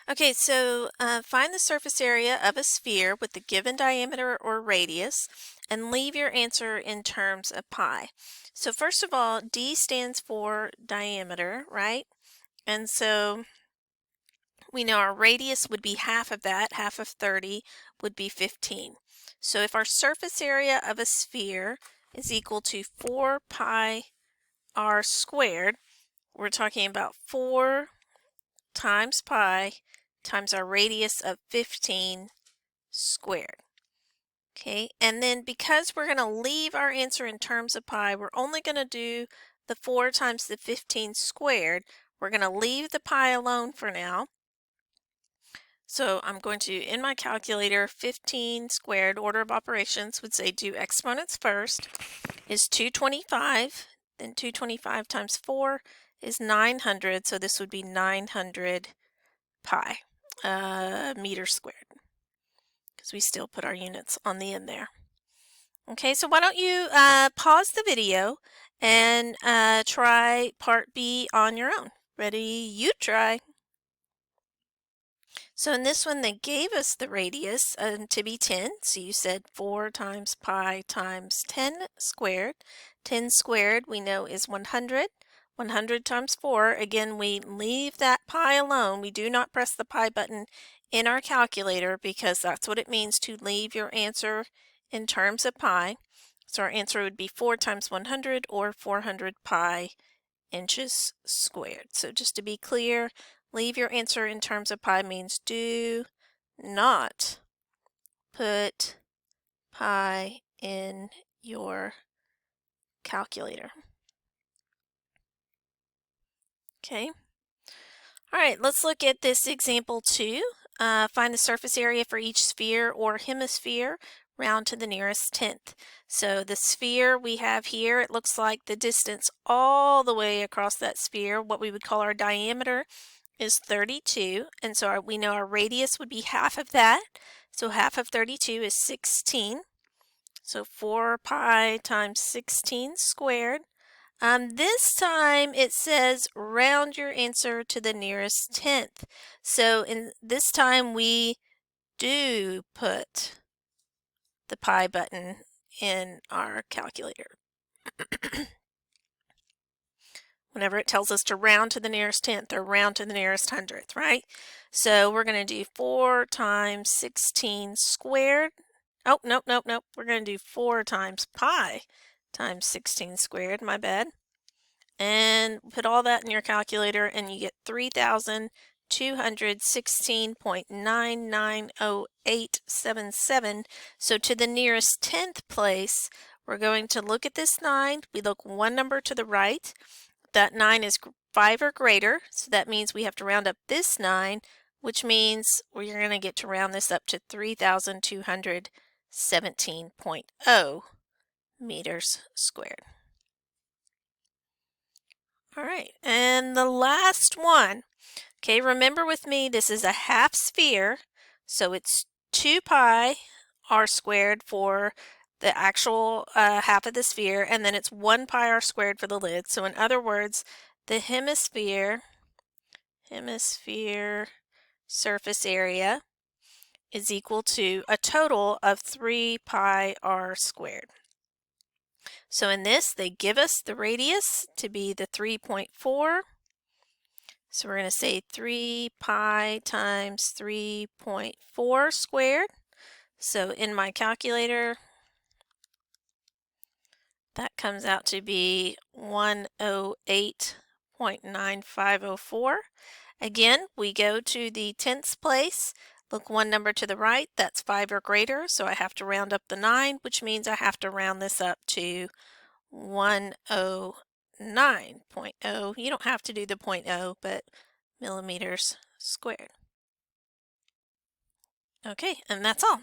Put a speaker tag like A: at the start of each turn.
A: Okay, so find the surface area of a sphere with the given diameter or radius and leave your answer in terms of pi. So first of all, D stands for diameter, right? And so we know our radius would be half of that, half of 30 would be 15. So if our surface area of a sphere is equal to 4 pi r squared, we're talking about 4 times pi times our radius of 15 squared. Okay, and then because we're going to leave our answer in terms of pi, we're only going to do the 4 times the 15 squared. We're going to leave the pi alone for now. So I'm going to, in my calculator, 15 squared, order of operations, would say do exponents first, is 225. Then 225 times 4 is 900, so this would be 900 pi meters squared, because we still put our units on the end there. Okay, so why don't you pause the video and try part B on your own. Ready? You try. So in this one, they gave us the radius to be 10. So you said 4 times pi times 10 squared. 10 squared we know is 100. 100 times 4, again, we leave that pi alone. We do not press the pi button in our calculator because that's what it means to leave your answer in terms of pi. So our answer would be 4 times 100 or 400 pi inches squared. So just to be clear, leave your answer in terms of pi means do not put pi in your calculator. Okay. All right, let's look at this example 2. Find the surface area for each sphere or hemisphere, round to the nearest tenth. So the sphere we have here, it looks like the distance all the way across that sphere, what we would call our diameter, is 32. And so we know our radius would be half of that. So half of 32 is 16. So 4 pi times 16 squared. This time it says round your answer to the nearest tenth. So in this time we do put the pi button in our calculator. Whenever it tells us to round to the nearest tenth or round to the nearest hundredth, right? So we're going to do 4 times 16 squared. Oh, nope. We're going to do 4 times pi times 16 squared, my bad. And put all that in your calculator and you get 3,216.990877. So to the nearest tenth place, we're going to look at this 9. We look one number to the right. That 9 is 5 or greater, so that means we have to round up this 9, which means we're going to get to round this up to 3,217.0 meters squared. All right, and the last one. Okay, remember with me, this is a half sphere, so it's 2 pi r squared for the actual half of the sphere, and then it's 1 pi r squared for the lid. So in other words, the hemisphere surface area is equal to a total of 3 pi r squared. So in this, they give us the radius to be the 3.4. So we're going to say 3 pi times 3.4 squared. So in my calculator, that comes out to be 108.9504. Again, we go to the tenths place, look one number to the right, that's 5 or greater, so I have to round up the 9, which means I have to round this up to 109.0. You don't have to do the 0.0, but millimeters squared. Okay, and that's all.